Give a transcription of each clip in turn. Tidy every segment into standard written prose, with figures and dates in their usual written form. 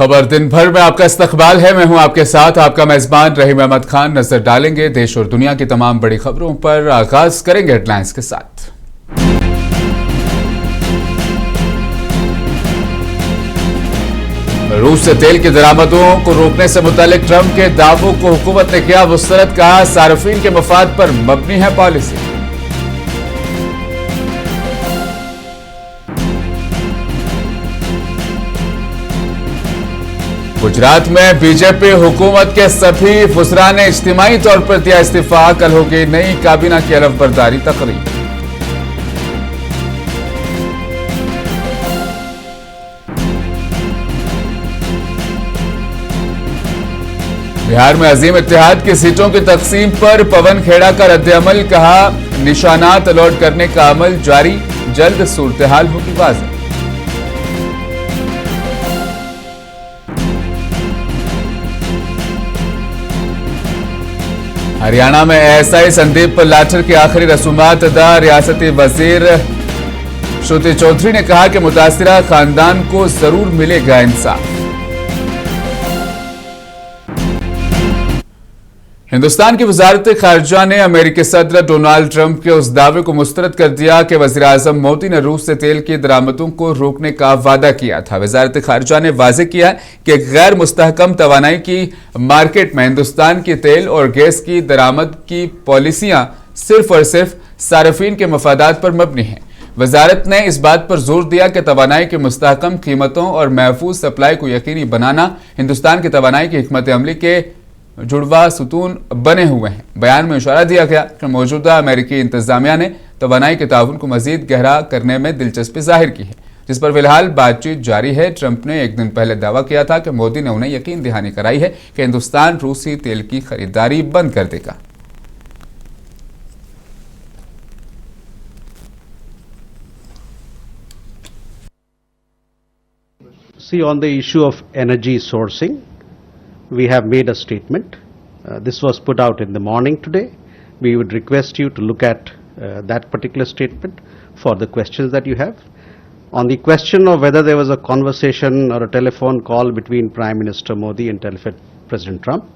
खबर दिन भर में आपका इस्तकबाल है। मैं हूं आपके साथ आपका मेजबान रहीम अहमद खान। नजर डालेंगे देश और दुनिया की तमाम बड़ी खबरों पर। आगाज करेंगे हेडलाइंस के साथ। रूस से तेल की दरामदों को रोकने से मुतालिक ट्रंप के दावों को हुकूमत ने किया मुस्तरद। कहा सार्फिन के मफाद पर मबनी है पॉलिसी। गुजरात में बीजेपी हुकूमत के सभी वुज़रा ने इज्तिमाई तौर पर दिया इस्तीफा। कल होगी नई काबीना की अलफबरदारी तकरीब। बिहार में अजीम इत्तेहाद की सीटों की तकसीम पर पवन खेड़ा का रद्द-ए-अमल। कहा निशानात अलॉट करने का अमल जारी, जल्द सूरत-ए-हाल होगी वाज़ेह। हरियाणा में एएसआई संदीप लाठर की आखिरी रसूमात अदा। रियासती वजीर श्रुति चौधरी ने कहा कि मुतासिरा खानदान को जरूर मिलेगा इंसाफ। हिंदुस्तान की वजारत खारजा ने अमेरिकी सदर डोनाल्ड ट्रंप के उस दावे को मुस्तरद कर दिया कि वज़ीर आज़म मोदी ने रूस से तेल की दरामदों को रोकने का वादा किया था। वजारत खारजा ने वाज़ेह किया कि गैर मुस्तहकम तवानाई की मार्केट में हिंदुस्तान की तेल और गैस की दरामद की पॉलिसियां सिर्फ और सिर्फ सार्फिन के मफादात पर मबनी हैं। वजारत ने इस बात पर जोर दिया कि तवानाई की मुस्तहकम कीमतों और महफूज सप्लाई को यकीनी बनाना हिंदुस्तान की तवानाई की हिकमत अमली के जुड़वा सुतून बने हुए हैं। बयान में इशारा दिया गया कि मौजूदा अमेरिकी इंतजामिया ने तवानाई के ताउन को मजीद गहरा करने में दिलचस्पी जाहिर की है, जिस पर फिलहाल बातचीत जारी है। ट्रंप ने एक दिन पहले दावा किया था कि मोदी ने उन्हें यकीन दहानी कराई है कि हिंदुस्तान रूसी तेल की खरीदारी बंद कर देगा। See, on the issue of energy sourcing, we have made a statement. This was put out in the morning today. We would request you to look at that particular statement for the questions that you have. On the question of whether there was a conversation or a telephone call between Prime Minister Modi and President Trump.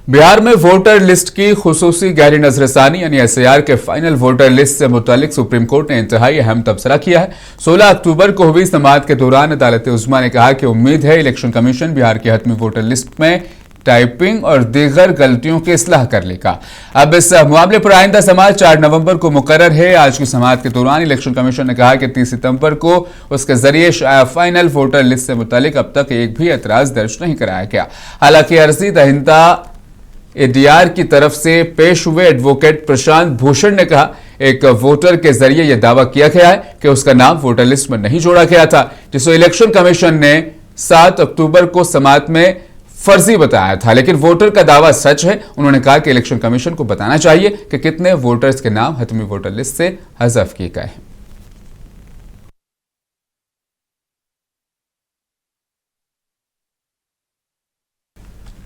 Bihar में voter list की खुसूसी गहरी नजरसानी यानी SIR के final voter list से मुतालिक supreme court ने इंतहाई अहम तबसरा किया है। 16 अक्टूबर को हुई समाअत के दौरान अदालत उज़्मा ने कहा कि उम्मीद है इलेक्शन कमीशन बिहार की हतमी वोटर लिस्ट में टाइपिंग और दीगर गलतियों की इस्लाह कर लेगा। अब इस मामले पर आइंदा समाअत 4 नवंबर को मुकर्रर है। आज की समाअत के दौरान इलेक्शन कमीशन ने कहा कि 30 सितंबर को उसके जरिए शाया फाइनल वोटर लिस्ट से मुतालिक अब तक एक भी एतराज दर्ज नहीं कराया गया। हालांकि अर्जी दहिंदा एडीआर की तरफ से पेश हुए एडवोकेट प्रशांत भूषण ने कहा एक वोटर के जरिए यह दावा किया गया है कि उसका नाम वोटर लिस्ट में नहीं जोड़ा गया था, जिसे इलेक्शन कमीशन ने 7 अक्टूबर को समाअत में फर्जी बताया था। लेकिन वोटर का दावा सच है। उन्होंने कहा कि इलेक्शन कमीशन को बताना चाहिए कि कितने वोटर्स के नाम हतमी वोटर लिस्ट से हज़फ किए गए हैं।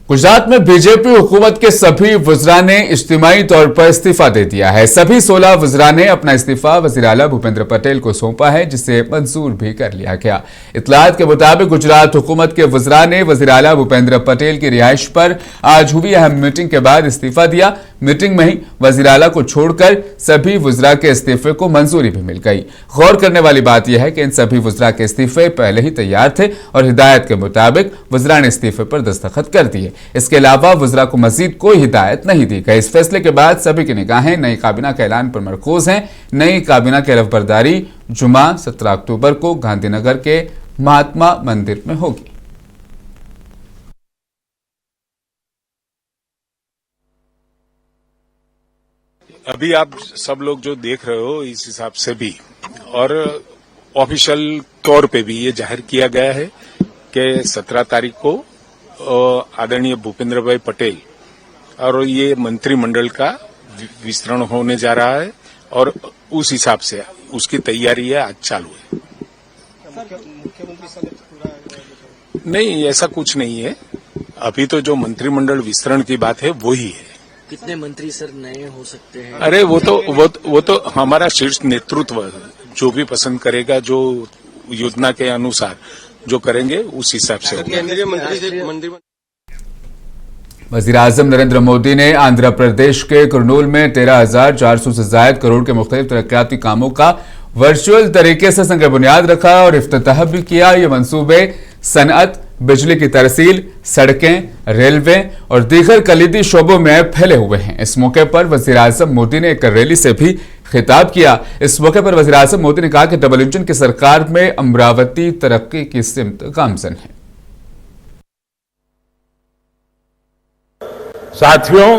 गुजरात में बीजेपी हुकूमत के सभी वुज़रा ने इज्तिमाई तौर पर इस्तीफा दे दिया है। सभी 16 वुज़रा ने अपना इस्तीफा वज़ीर आला भूपेंद्र पटेल को सौंपा है, जिसे मंजूर भी कर लिया गया। इत्तलात के मुताबिक गुजरात हुकूमत के वुज़रा ने वज़ीर आला भूपेंद्र पटेल की रिहाइश पर आज हुई अहम मीटिंग के बाद इस्तीफा दिया। मीटिंग में ही वज़ीर आला को छोड़कर सभी वुज़रा के इस्तीफे को मंजूरी भी मिल गई। गौर करने वाली बात यह है कि इन सभी वुज़रा के इस्तीफे पहले ही तैयार थे और हिदायत के मुताबिक वुज़रा ने इस्तीफे पर दस्तखत कर दिए। इसके अलावा वुज़रा को मजीद कोई हिदायत नहीं दी गई। इस फैसले के बाद सभी की निगाहें नई काबीना के ऐलान पर मरकूज हैं। नई काबीना की अलफबरदारी जुमा 17 अक्टूबर को गांधीनगर के महात्मा मंदिर में होगी। अभी आप सब लोग जो देख रहे हो इस हिसाब से भी और ऑफिशियल तौर पे भी ये जाहिर किया गया है कि 17 तारीख को आदरणीय भूपेंद्र भाई पटेल और ये मंत्रिमंडल का विस्तरण होने जा रहा है और उस हिसाब से उसकी तैयारी है, आज चालू है। नहीं, ऐसा कुछ नहीं है। अभी तो जो मंत्रिमंडल विस्तरण की बात है वो ही है। कितने मंत्री सर नए हो सकते हैं? अरे वो तो हमारा शीर्ष नेतृत्व जो भी पसंद करेगा, जो योजना के अनुसार जो करेंगे उस हिसाब से होगा। केंद्रीय मंत्री से मंत्री वज़ीर-ए-आज़म नरेंद्र मोदी ने आंध्र प्रदेश के कुर्नूल में 13,400 से ज्यादा करोड़ के मुख्तलिफ तरक्याती कामों का वर्चुअल तरीके से संग बुनियाद रखा और इफ्तिताह भी किया। ये मंसूबे सनअत, बिजली की तरसील, सड़कें, रेलवे और दीगर कलीदी शोबों में फैले हुए हैं। इस मौके पर वज़ीर-ए-आज़म मोदी ने एक रैली से भी खिताब किया। इस मौके पर वज़ीर-ए-आज़म मोदी ने कहा कि डबल इंजन की सरकार में अमरावती तरक्की की सिमत गामजन है। साथियों,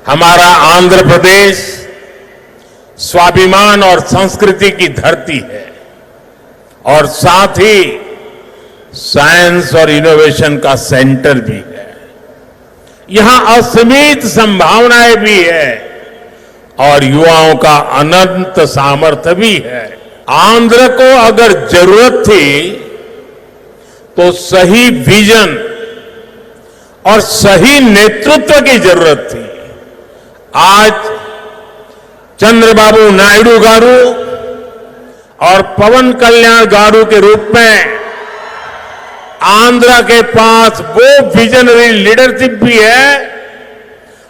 हमारा आंध्र प्रदेश स्वाभिमान और संस्कृति की धरती है और साथ ही साइंस और इनोवेशन का सेंटर भी है। यहां असीमित संभावनाएं भी है और युवाओं का अनंत सामर्थ्य भी है। आंध्र को अगर जरूरत थी तो सही विजन और सही नेतृत्व की जरूरत थी। आज चंद्रबाबू नायडू गारू और पवन कल्याण गारू के रूप में आंध्र के पास वो विजनरी लीडरशिप भी है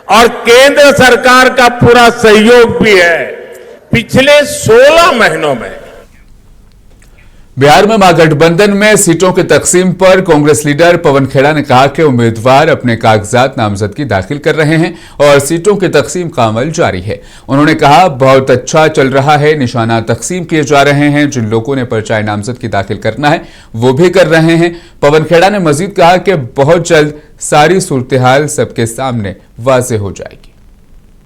और केंद्र सरकार का पूरा सहयोग भी है। पिछले 16 महीनों में बिहार में महागठबंधन में सीटों की तकसीम पर कांग्रेस लीडर पवन खेड़ा ने कहा कि उम्मीदवार अपने कागजात नामजदगी दाखिल कर रहे हैं और सीटों की तकसीम का अमल जारी है। उन्होंने कहा, बहुत अच्छा चल रहा है, निशाना तकसीम किए जा रहे हैं, जिन लोगों ने पर्चा नामजदगी दाखिल करना है वो भी कर रहे हैं। पवन खेड़ा ने मजीद कहा कि बहुत जल्द सारी सूरत-ए-हाल सबके सामने वाज़ेह हो जाएगी।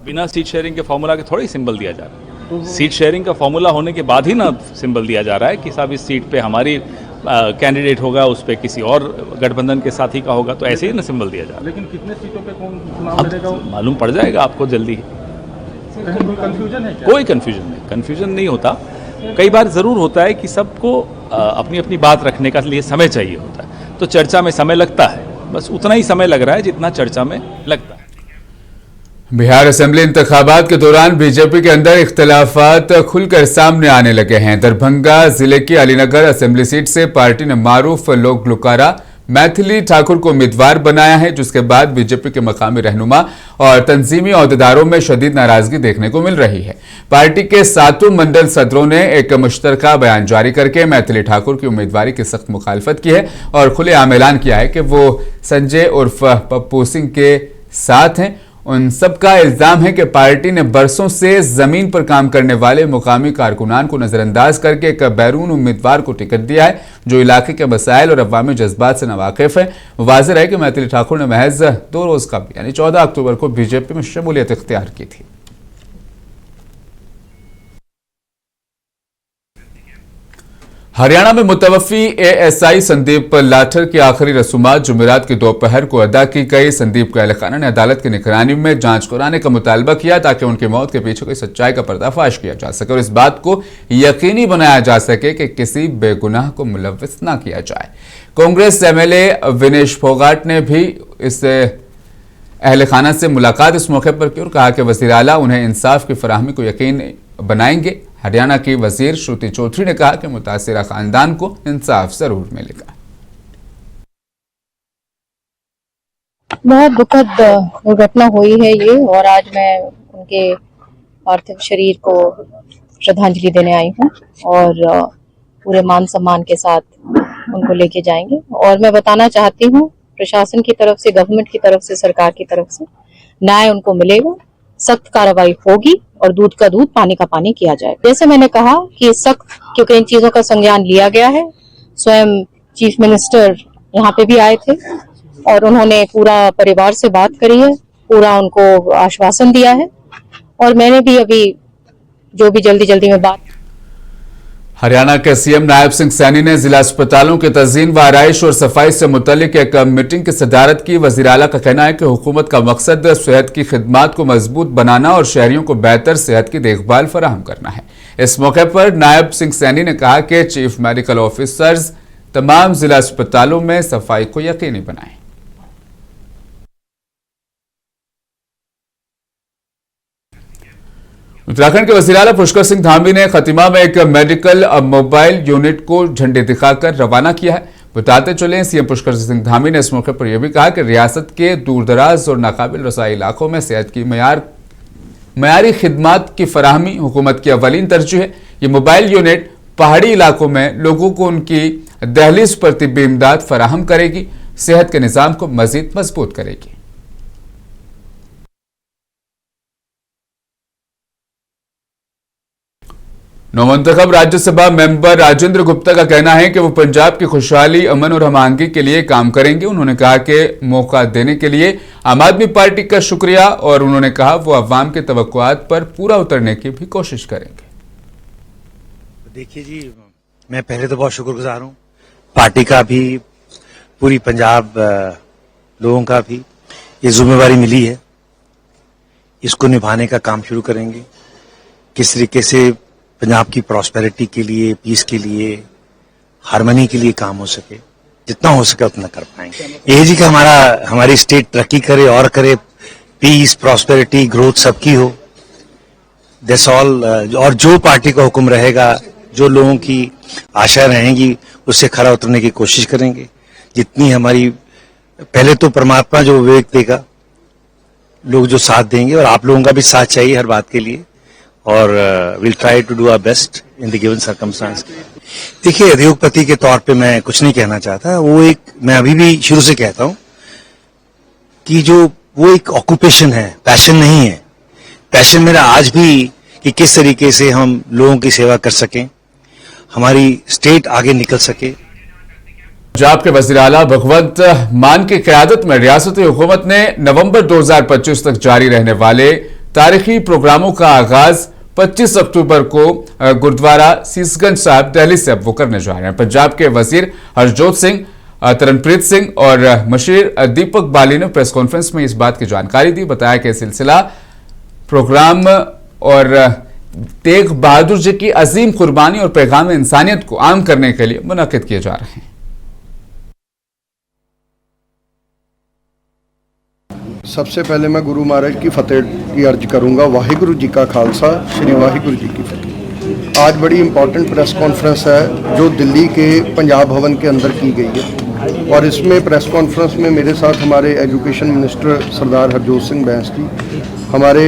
बिना सीट शेयरिंग के फॉर्मूला के थोड़ा ही सिंबल दिया जा रहा है। सीट शेयरिंग का फॉर्मूला होने के बाद ही ना सिंबल दिया जा रहा है कि साहब इस सीट पे हमारी कैंडिडेट होगा, उस पे किसी और गठबंधन के साथी का होगा, तो ऐसे ही ना सिंबल दिया जा रहा है। लेकिन कितने सीटों पे कौन चुनाव लड़ेगा मालूम पड़ जाएगा आपको जल्दी ही। कोई कंफ्यूजन है क्या? कोई कंफ्यूजन नहीं होता। कई बार जरूर होता है कि सबको अपनी अपनी बात रखने का लिए समय चाहिए होता है, तो चर्चा में समय लगता है, बस उतना ही समय लग रहा है जितना चर्चा में लगता है। बिहार असेंबली इंतखाबात के दौरान बीजेपी के अंदर इख्तलाफात खुलकर सामने आने लगे हैं। दरभंगा जिले की अलीनगर असेंबली सीट से पार्टी ने मारूफ लोक गुलकारा मैथिली ठाकुर को उम्मीदवार बनाया है, जिसके बाद बीजेपी के मकामी रहनुमा और तंजीमी अहदेदारों में शदीद नाराजगी देखने को मिल रही है। पार्टी के 7 मंडल सदरों ने एक मुश्तरका बयान जारी करके मैथिली ठाकुर की उम्मीदवारी की सख्त मुखालफत की है और खुलेआम ऐलान किया है कि वो संजय उर्फ पप्पू सिंह के साथ हैं। उन सबका इल्जाम है कि पार्टी ने बरसों से जमीन पर काम करने वाले मुकामी कारकुनान को नजरअंदाज करके एक बैरून उम्मीदवार को टिकट दिया है जो इलाके के मसाइल और अवामी जज्बात से नावाकिफ है। वाज़ेह है कि मैथिली ठाकुर ने महज 2 रोज कबल यानी 14 अक्टूबर को बीजेपी में शमूलियत इख्तियार की थी। हरियाणा में मुतवफ़ी एएसआई संदीप लाठर की आखिरी रसूमात जुमेरात की दोपहर को अदा की गई। संदीप के अहलखाना ने अदालत की निगरानी में जांच कराने का मुतालबा किया ताकि उनकी मौत के पीछे की सच्चाई का पर्दाफाश किया जा सके और इस बात को यकीनी बनाया जा सके कि किसी बेगुनाह को मुलव्विस न किया जाए। कांग्रेस एमएलए विनेश फोगाट ने भी इस अहलखाना से मुलाकात इस मौके पर की और कहा कि वज़ीर आला उन्हें इंसाफ की फराहमी को यकीनी बनाएंगे। हरियाणा की वजीर श्रुति चौधरी ने कहा कि मुतासिरा खानदान को इंसाफ जरूर मिलेगा। बहुत दुखद दुर्घटना हुई है ये, और आज मैं उनके पार्थिव शरीर को श्रद्धांजलि देने आई हूँ और पूरे मान सम्मान के साथ उनको लेके जाएंगे। और मैं बताना चाहती हूँ प्रशासन की तरफ से, गवर्नमेंट की तरफ से, सरकार की तरफ से न्याय उनको मिलेगा, सख्त कार्रवाई होगी और दूध का दूध पानी का पानी किया जाए। जैसे मैंने कहा कि सख्त, क्योंकि इन चीजों का संज्ञान लिया गया है। स्वयं चीफ मिनिस्टर यहाँ पे भी आए थे और उन्होंने पूरा परिवार से बात करी है, पूरा उनको आश्वासन दिया है और मैंने भी अभी जो भी जल्दी में बात। हरियाणा के सीएम नायब सिंह सैनी ने जिला अस्पतालों के तज़ीन व आराइश और सफाई से मुतल्लिक एक मीटिंग की सदारत की। वज़ीर आला का कहना है कि हुकूमत का मकसद सेहत की खिदमात को मजबूत बनाना और शहरियों को बेहतर सेहत की देखभाल फराहम करना है। इस मौके पर नायब सिंह सैनी ने कहा कि चीफ मेडिकल ऑफिसर्स तमाम जिला अस्पतालों में सफाई को यकीनी बनाएं। उत्तराखंड के वज़ीर आला पुष्कर सिंह धामी ने खतीमा में एक मेडिकल मोबाइल यूनिट को झंडी दिखाकर रवाना किया है। बताते चले सीएम पुष्कर सिंह धामी ने इस मौके पर यह भी कहा कि रियासत के दूरदराज और नाकाबिल रसाई इलाकों में सेहत की मयारी खिदमात की फराहमी हुकूमत की अवलीन तरजीह है। ये मोबाइल यूनिट पहाड़ी इलाकों में लोगों को उनकी दहलीज पर तिब्बी इमदाद फराहम करेगी, सेहत के निज़ाम को मजीद मजबूत करेगी। नवमंतखब राज्यसभा मेंबर राजेंद्र गुप्ता का कहना है कि वो पंजाब की खुशहाली, अमन और हमआहंगी के लिए काम करेंगे। उन्होंने कहा कि मौका देने के लिए आम आदमी पार्टी का शुक्रिया और उन्होंने कहा वो अवाम के तवक्कुआत पर पूरा उतरने की भी कोशिश करेंगे। देखिए जी, मैं पहले तो बहुत शुक्रगुजार हूँ पार्टी का भी, पूरी पंजाब लोगों का भी। ये जिम्मेवारी मिली है, इसको निभाने का काम शुरू करेंगे। किस तरीके से पंजाब की प्रॉस्पेरिटी के लिए, पीस के लिए, हार्मनी के लिए काम हो सके, जितना हो सके उतना कर पाएंगे। यही जी कि हमारी स्टेट तरक्की करे और करे, पीस, प्रॉस्पेरिटी, ग्रोथ सबकी हो। That's all. और जो पार्टी का हुक्म रहेगा, जो लोगों की आशा रहेंगी, उससे खरा उतरने की कोशिश करेंगे। जितनी हमारी, पहले तो परमात्मा जो विवेक देगा, लोग जो साथ देंगे, और आप लोगों का भी साथ चाहिए हर बात के लिए, और will try to do our best in the given circumstance. देखिए, उद्योगपति के तौर पे मैं कुछ नहीं कहना चाहता। मैं अभी भी शुरू से कहता हूं कि वो एक ऑक्यूपेशन है, पैशन नहीं है। पैशन मेरा आज भी कि किस तरीके से हम लोगों की सेवा कर सकें, हमारी स्टेट आगे निकल सके। पंजाब के वज़ीर आला भगवंत मान की क़यादत में रियासती हुकूमत ने नवंबर 2025 तक जारी रहने वाले तारीखी प्रोग्रामों का आगाज 25 अक्टूबर को गुरुद्वारा सीसगंज साहिब दिल्ली से अब वो करने जा रहे हैं। पंजाब के वजीर हरजोत सिंह, तरनप्रीत सिंह और मशीर दीपक बाली ने प्रेस कॉन्फ्रेंस में इस बात की जानकारी दी। बताया कि सिलसिला प्रोग्राम और तेग बहादुर जी की अजीम कुर्बानी और पैगाम इंसानियत को आम करने के लिए मुनक्किद किए जा रहे हैं। सबसे पहले मैं गुरु महाराज की फतेह की अर्ज करूंगा। वाहिगुरु जी का खालसा, श्री वाहिगुरु जी की फतेह। आज बड़ी इंपॉर्टेंट प्रेस कॉन्फ्रेंस है जो दिल्ली के पंजाब भवन के अंदर की गई है, और इसमें प्रेस कॉन्फ्रेंस में मेरे साथ हमारे एजुकेशन मिनिस्टर सरदार हरजोत सिंह बैंस जी, हमारे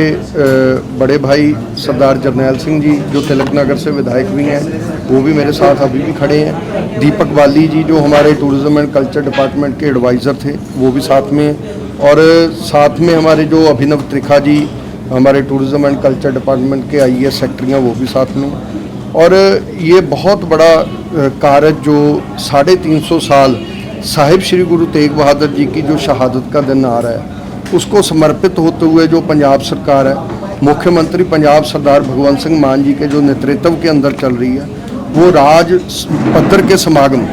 बड़े भाई सरदार जरनैल सिंह जी जो तिलक नगर से विधायक भी हैं, वो भी मेरे साथ अभी भी खड़े हैं। दीपक बाली जी जो हमारे टूरिज्म एंड कल्चर डिपार्टमेंट के एडवाइज़र थे, वो भी साथ में, और साथ में हमारे जो अभिनव त्रिखा जी हमारे टूरिज्म एंड कल्चर डिपार्टमेंट के IAS सेक्रेटरी हैं, वो भी साथ में। और ये बहुत बड़ा कार्य जो 350 साल साहिब श्री गुरु तेग बहादुर जी की जो शहादत का दिन आ रहा है, उसको समर्पित होते हुए जो पंजाब सरकार है, मुख्यमंत्री पंजाब सरदार भगवंत सिंह मान जी के जो नेतृत्व के अंदर चल रही है, वो राज पद्धर के समागम।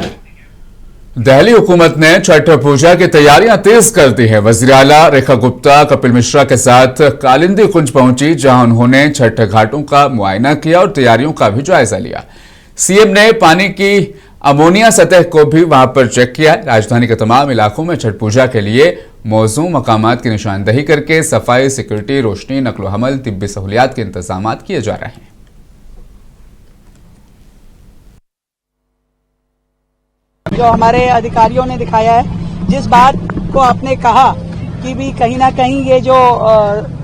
दिल्ली हुकूमत ने छठ पूजा की तैयारियां तेज कर दी है। वज़ीर आला रेखा गुप्ता कपिल मिश्रा के साथ कालिंदी कुंज पहुंची, जहां उन्होंने छठ घाटों का मुआयना किया और तैयारियों का भी जायजा लिया। सीएम ने पानी की अमोनिया सतह को भी वहां पर चेक किया। राजधानी के तमाम इलाकों में छठ पूजा के लिए मौजू मकामात की निशानदही करके सफाई, सिक्योरिटी, रोशनी, नकलो हमल, तिब्बी सहूलियात के इंतजाम किए जा रहे हैं। जो हमारे अधिकारियों ने दिखाया है, जिस बात को आपने कहा कि भी कहीं ना कहीं ये जो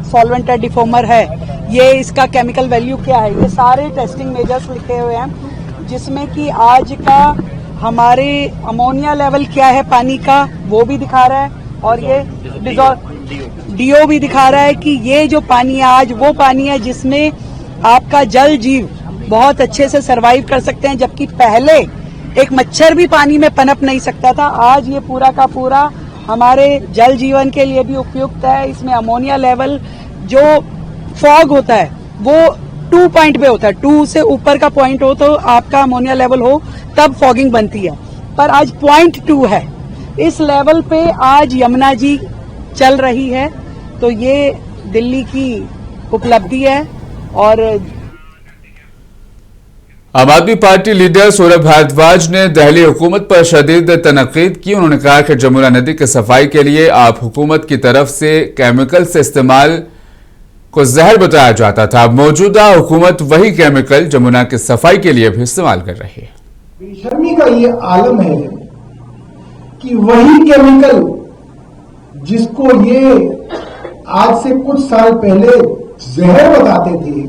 सॉल्वेंट है, डिफॉर्मर है, ये इसका केमिकल वैल्यू क्या है, ये सारे टेस्टिंग मेजर्स लिखे हुए हैं, जिसमें कि आज का हमारे अमोनिया लेवल क्या है पानी का वो भी दिखा रहा है, और ये DO भी दिखा रहा है कि ये जो पानी है आज वो पानी है जिसमें आपका जल जीव बहुत अच्छे से सरवाइव कर सकते हैं, जबकि पहले एक मच्छर भी पानी में पनप नहीं सकता था। आज ये पूरा का पूरा हमारे जल जीवन के लिए भी उपयुक्त है। इसमें अमोनिया लेवल जो फॉग होता है वो 2 पॉइंट पे होता है, 2 से ऊपर का पॉइंट हो तो आपका अमोनिया लेवल हो तब फॉगिंग बनती है, पर आज 0.2 है। इस लेवल पे आज यमुना जी चल रही है, तो ये दिल्ली की उपलब्धि है। और आम आदमी पार्टी लीडर सौरभ भारद्वाज ने दिल्ली हुकूमत पर शदीद तनकीद की। उन्होंने कहा कि जमुना नदी की सफाई के लिए आप हुकूमत की तरफ से केमिकल से इस्तेमाल को जहर बताया जाता था। मौजूदा हुकूमत वही केमिकल जमुना की सफाई के लिए भी इस्तेमाल कर रही है। बेशर्मी का ये आलम है कि वही केमिकल जिसको ये आज से कुछ साल पहले जहर बताते थे,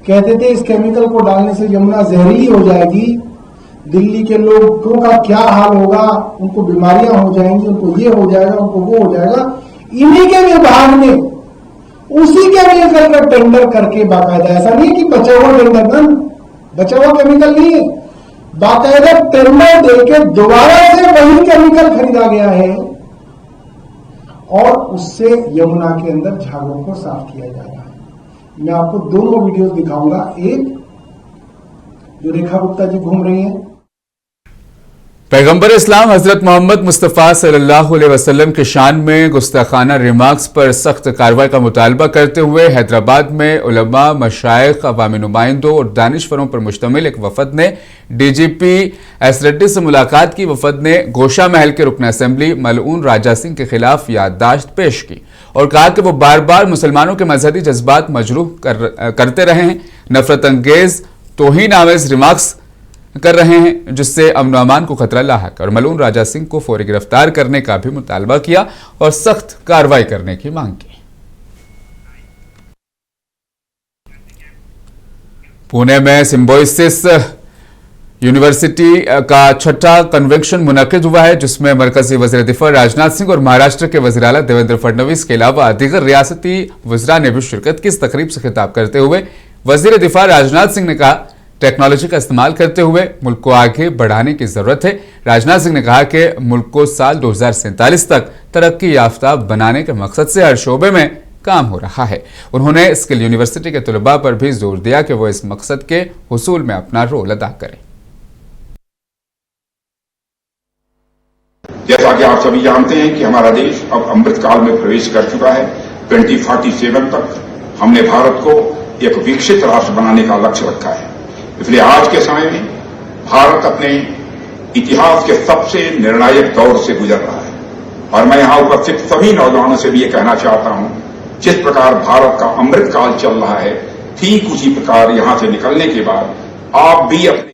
कहते थे इस केमिकल को डालने से यमुना जहरीली हो जाएगी, दिल्ली के लोगों का क्या हाल होगा, उनको बीमारियां हो जाएंगी, उनको ये हो जाएगा, उनको वो हो जाएगा। इन्हीं के विभाग ने उसी केमिकल का टेंडर करके बाकायदा, ऐसा नहीं कि बचा हुआ टेंडर ना, बचा हुआ केमिकल नहीं है, बाकायदा टेंडर देके दोबारा से वही केमिकल खरीदा गया है और उससे यमुना के अंदर झागों को साफ किया जा रहा है। मैं आपको दोनों वीडियोस दिखाऊंगा। एक जो रेखा गुप्ता जी घूम रही हैं, पैगंबर इस्लाम हजरत मोहम्मद मुस्तफ़ा सल्लल्लाहु अलैहि वसल्लम के शान में गुस्ताखाना रिमार्क्स पर सख्त कार्रवाई का मुतालबा करते हुए हैदराबाद में उलमा, मशाइख, अवामी नुमाइंदों और दानिशवरों पर मुश्तमिल एक वफद ने डीजीपी एस रेड्डी से मुलाकात की। वफद ने गोशा महल के रुकन असेंबली मलऊन राजा सिंह के खिलाफ याददाश्त पेश की और कहा कि वो बार बार मुसलमानों के मजहबी जज्बात मजरूह करते रहे हैं, नफरत अंगेज तौहीन आमेज रिमार्क्स कर रहे हैं जिससे अमन अमान को खतरा लाहक, और मलून राजा सिंह को फौरी गिरफ्तार करने का भी मुतालबा किया और सख्त कार्रवाई करने की मांग की। पुणे में सिम्बोइसिस यूनिवर्सिटी का छठा कन्वेंशन मुनक्किद हुआ है जिसमें मरकजी वज़ीर दिफा राजनाथ सिंह और महाराष्ट्र के वज़ीर आला देवेंद्र फडणवीस के अलावा दीगर रियासती वज़रा ने भी शिरकत की। इस तकरीब से खिताब करते हुए वज़ीर दिफा राजनाथ सिंह ने कहा, टेक्नोलॉजी का इस्तेमाल करते हुए मुल्क को आगे बढ़ाने की जरूरत है। राजनाथ सिंह ने कहा कि मुल्क को साल 2047 तक तरक्की याफ्ता बनाने के मकसद से हर शोबे में काम हो रहा है। उन्होंने स्किल यूनिवर्सिटी के तलबा पर भी जोर दिया कि वो इस मकसद के हुसूल में अपना रोल अदा करें। जैसा कि आप सभी जानते हैं कि हमारा देश अब अमृत काल में प्रवेश कर चुका है। 2047 तक हमने भारत को एक विकसित राष्ट्र बनाने का लक्ष्य रखा है। इसलिए आज के समय में भारत अपने इतिहास के सबसे निर्णायक दौर से गुजर रहा है और मैं यहां उपस्थित सभी नौजवानों से भी ये कहना चाहता हूं, जिस प्रकार भारत का अमृत काल चल रहा है, ठीक उसी प्रकार यहां से निकलने के बाद आप भी अपने।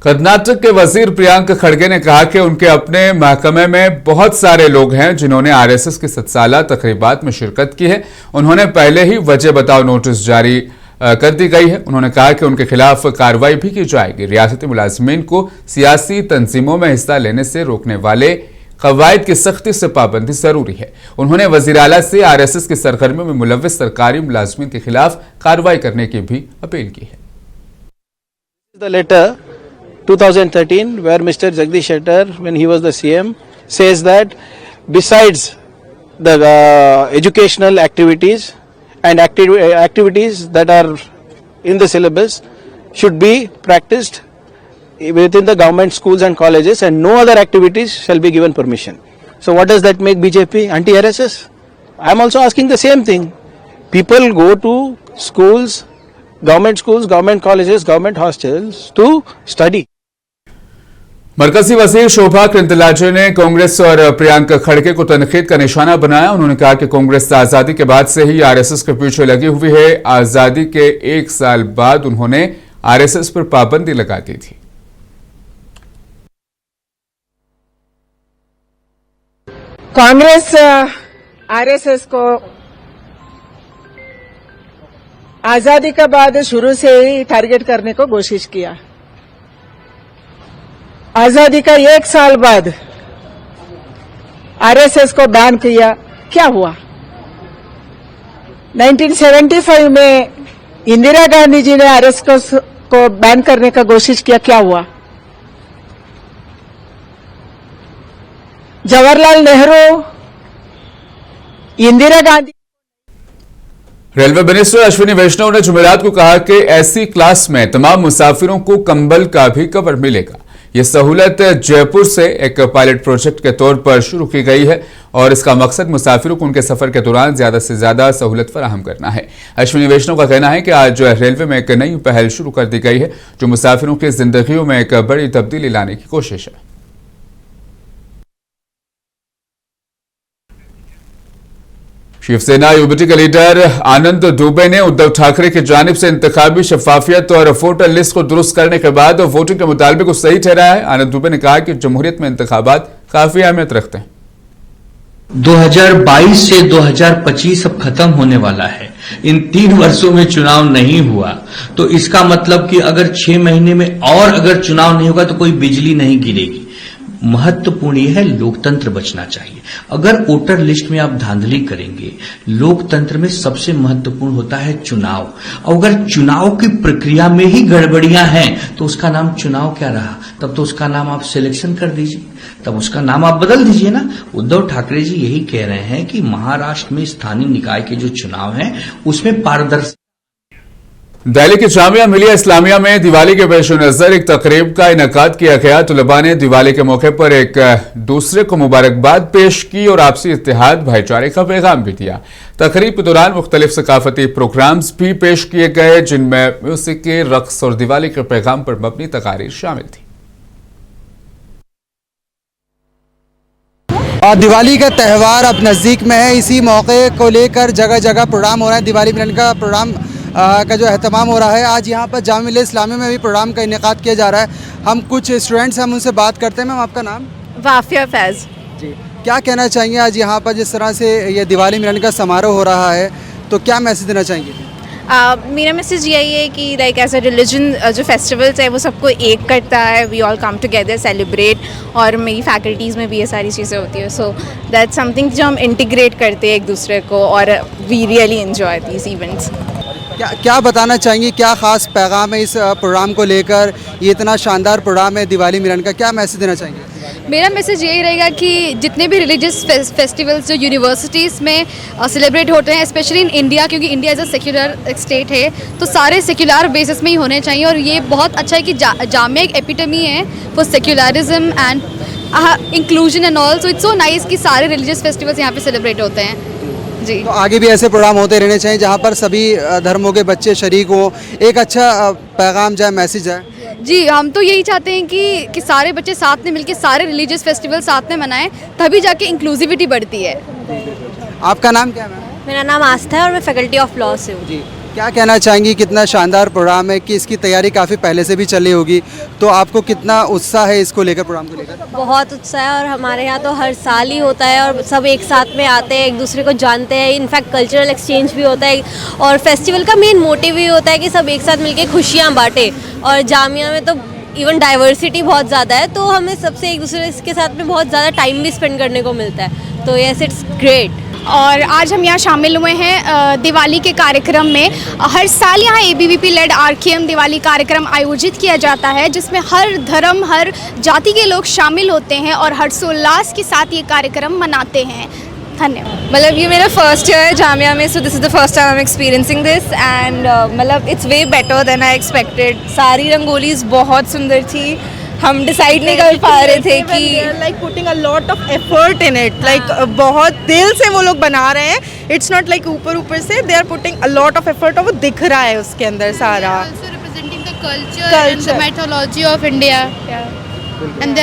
कर्नाटक के वजीर प्रियंक खड़गे ने कहा कि उनके अपने महकमे में बहुत सारे लोग हैं जिन्होंने आरएसएस की 7 साला तकरीबात में शिरकत की है। उन्होंने पहले ही वजह बताओ नोटिस जारी कर दी गई है। उन्होंने कहा कि उनके खिलाफ कार्रवाई भी की जाएगी। रियासती मुलाजमीन को सियासी तंजीमों में हिस्सा लेने से रोकने वाले कवायद की सख्ती से पाबंदी जरूरी है। उन्होंने वजीर आला से आरएसएस की सरगर्मियों में मुलव्विस सरकारी मुलाजमीन के खिलाफ कार्रवाई करने की भी अपील की है। The letter 2013 where Mr. Jagdish Shettar, when he was the CM, says that besides the educational activities and activities that are in the syllabus should be practiced within the government schools and colleges, and no other activities shall be given permission. So what does that make BJP? Anti-RSS? I am also asking the same thing. People go to schools, government colleges, government hostels to study. मरकजी वजीर शोभा कृंतलाजे ने कांग्रेस और प्रियंक खड़गे को तनकीद का निशाना बनाया। उन्होंने कहा कि कांग्रेस आजादी के बाद से ही आरएसएस के पीछे लगी हुई है। आजादी के 1 साल बाद उन्होंने आरएसएस पर पाबंदी लगा दी थी। कांग्रेस आरएसएस को आजादी के बाद शुरू से ही टारगेट करने को कोशिश किया। आजादी का 1 साल बाद आरएसएस को बैन किया। क्या हुआ? 1975 में इंदिरा गांधी जी ने आरएसएस को बैन करने का कोशिश किया। क्या हुआ? जवाहरलाल नेहरू, इंदिरा गांधी। रेलवे मिनिस्टर अश्विनी वैष्णव ने जुमेरात को कहा कि ऐसी क्लास में तमाम मुसाफिरों को कंबल का भी कवर मिलेगा। ये सहूलत जयपुर से एक पायलट प्रोजेक्ट के तौर पर शुरू की गई है और इसका मकसद मुसाफिरों को उनके सफर के दौरान ज्यादा से ज्यादा सहूलत फराहम करना है। अश्विनी वैष्णव का कहना है कि आज रेलवे में एक नई पहल शुरू कर दी गई है जो मुसाफिरों की जिंदगियों में एक बड़ी तब्दीली लाने की कोशिश है। शिवसेना यूबीटी के लीडर आनंद दुबे ने उद्धव ठाकरे की जानिब से इंतखाबी शफाफियत और वोटर लिस्ट को दुरुस्त करने के बाद वोटिंग के मुतालबे को सही ठहराया है। आनंद दुबे ने कहा कि जमहूरियत में इंतखाबात काफी अहमियत रखते हैं। 2022 से 2025 अब खत्म होने वाला है। इन 3 वर्षों में चुनाव नहीं हुआ तो इसका मतलब कि अगर 6 महीने में और अगर चुनाव नहीं होगा तो कोई बिजली नहीं गिरेगी। महत्वपूर्ण यह है, लोकतंत्र बचना चाहिए। अगर वोटर लिस्ट में आप धांधली करेंगे, लोकतंत्र में सबसे महत्वपूर्ण होता है चुनाव। अगर चुनाव की प्रक्रिया में ही गड़बड़ियां हैं तो उसका नाम चुनाव क्या रहा? तब तो उसका नाम आप सिलेक्शन कर दीजिए, तब उसका नाम आप बदल दीजिए ना। उद्धव ठाकरे जी यही कह रहे हैं कि महाराष्ट्र में स्थानीय निकाय के जो चुनाव हैं उसमें पारदर्शिता। दिल्ली की जामिया मिलिया इस्लामिया में दिवाली के पेश नजर एक तकरीब का इनेकाद किया गया। तलबा ने दिवाली के मौके पर एक दूसरे को मुबारकबाद पेश की और आपसी इत्तेहाद भाईचारे का पैगाम भी दिया। तकरीब के दौरान मुख्तलिफ सकाफती प्रोग्राम्स भी पेश किए गए जिनमें म्यूजिक, रक्स और दिवाली के पैगाम पर मबनी तकारीर शामिल थी। दिवाली का त्यौहार अब नज़दीक में है, इसी मौके को लेकर जगह जगह प्रोग्राम हो रहा है। दिवाली मिलन का प्रोग्राम का जो एहतमाम हो रहा है, आज यहाँ पर जामिया मिलिया इस्लामिया में भी प्रोग्राम का इनेकाद किया जा रहा है। हम कुछ स्टूडेंट्स हम उनसे बात करते हैं। मैम, आपका नाम? वाफिया फैज़ जी। क्या कहना चाहेंगे आज यहाँ पर जिस तरह से ये दिवाली मिलन का समारोह हो रहा है, तो क्या मैसेज देना चाहेंगे? मेरा मैसेज यही है कि लाइक एज अ रिलीजन जो फेस्टिवल्स है वो सबको एक करता है। We all come together celebrate, और मेरी फैकल्टीज़ में भी ये सारी चीज़ें होती है। सो दैट्स समथिंग जो हम इंटीग्रेट करते हैं एक दूसरे को, और we really enjoy these events. क्या बताना चाहेंगी, क्या ख़ास पैगाम है इस प्रोग्राम को लेकर? ये इतना शानदार प्रोग्राम है दिवाली मिलन का, क्या मैसेज देना चाहेंगे? मेरा मैसेज यही रहेगा कि जितने भी रिलीजियस फेस्टिवल्स जो यूनिवर्सिटीज़ में सेलिब्रेट होते हैं, स्पेशली इन इंडिया, क्योंकि India as a secular state है, तो सारे सेक्युलर बेसिस में ही होने चाहिए। और ये बहुत अच्छा है कि जामिया एक एपिटमी है for secularism and inclusion and all. So it's so nice कि सारे रिलीजियस फेस्टिवल्स यहाँ पे सेलिब्रेट होते हैं जी। तो आगे भी ऐसे प्रोग्राम होते रहने चाहिए जहाँ पर सभी धर्मों के बच्चे शरीक हों, एक अच्छा पैगाम जाए, मैसेज जाए। जी, हम तो यही चाहते हैं कि सारे बच्चे साथ में मिलकर सारे रिलीजियस फेस्टिवल साथ में मनाएं, तभी जाके इंक्लूसिविटी बढ़ती है। आपका नाम क्या है? मेरा नाम आस्था है और मैं फैकल्टी ऑफ लॉ से हूँ। जी, क्या कहना चाहेंगी, कितना शानदार प्रोग्राम है कि इसकी तैयारी काफ़ी पहले से भी चली होगी, तो आपको कितना उत्साह है इसको लेकर, प्रोग्राम को लेकर? बहुत उत्साह है, और हमारे यहाँ तो हर साल ही होता है और सब एक साथ में आते हैं, एक दूसरे को जानते हैं। इनफैक्ट कल्चरल एक्सचेंज भी होता है, और फेस्टिवल का मेन मोटिव ही होता है कि सब एक साथ मिलके खुशियाँ बांटे। और जामिया में तो इवन डाइवर्सिटी बहुत ज़्यादा है, तो हमें सबसे एक दूसरे के साथ में बहुत ज़्यादा टाइम भी स्पेंड करने को मिलता है। तो यस, इट्स ग्रेट। और आज हम यहाँ शामिल हुए हैं दिवाली के कार्यक्रम में। हर साल यहाँ ABVP लेड RKM दिवाली कार्यक्रम आयोजित किया जाता है, जिसमें हर धर्म, हर जाति के लोग शामिल होते हैं और हर्षोल्लास के साथ ये कार्यक्रम मनाते हैं। धन्यवाद। मतलब ये मेरा फर्स्ट ईयर है जामिया में, so this is the first time I am experiencing this, and मतलब it's way better than I expected. सारी रंगोलीज बहुत सुंदर थी, हम डिसाइड नहीं कर पा रहे थे कि like putting a lot of effort in it, like बहुत दिल से वो लोग बना रहे हैं। इट्स नॉट लाइक ऊपर से, they are putting a lot of effort, और वो दिख रहा है उसके अंदर सारा। Representing the culture and the mythology of India, and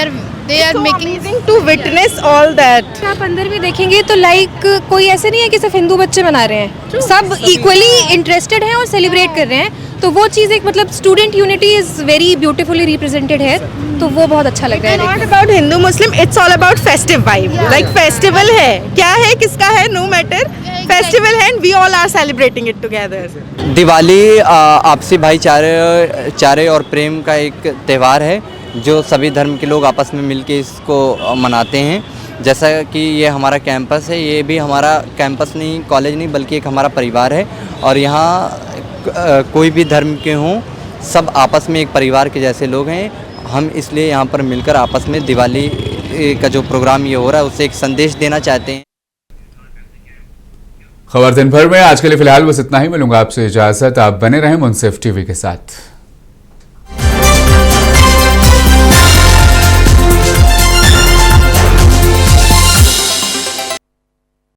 they are making to witness all that। आप अंदर भी देखेंगे तो लाइक कोई ऐसे नहीं है कि सिर्फ हिंदू बच्चे मना रहे हैं, सब इक्वली इंटरेस्टेड हैं और सेलिब्रेट कर रहे हैं। तो वो चीज़ एक मतलब student unity is very beautifully represented है, तो वो बहुत अच्छा लग रहा है। Not about Hindu Muslim, it's all about festive vibe. Like festival है, क्या है किसका है, नो मैटर, फेस्टिवल है and we all are celebrating it together. Diwali आपसी भाईचारे और प्रेम का एक त्यौहार है जो सभी धर्म के लोग आपस में मिलके इसको मनाते हैं। जैसा कि ये हमारा कैंपस है, ये भी हमारा कैंपस नहीं, कॉलेज नहीं, बल्कि एक हमारा परिवार है, और यहाँ कोई भी धर्म के हों, सब आपस में एक परिवार के जैसे लोग हैं। हम इसलिए यहाँ पर मिलकर आपस में दिवाली का जो प्रोग्राम ये हो रहा है उससे एक संदेश देना चाहते हैं। खबर दिन भर में आज के लिए फिलहाल बस इतना ही। मिलूंगा आपसे इजाजत, आप बने रहें मुंसिफ टीवी के साथ।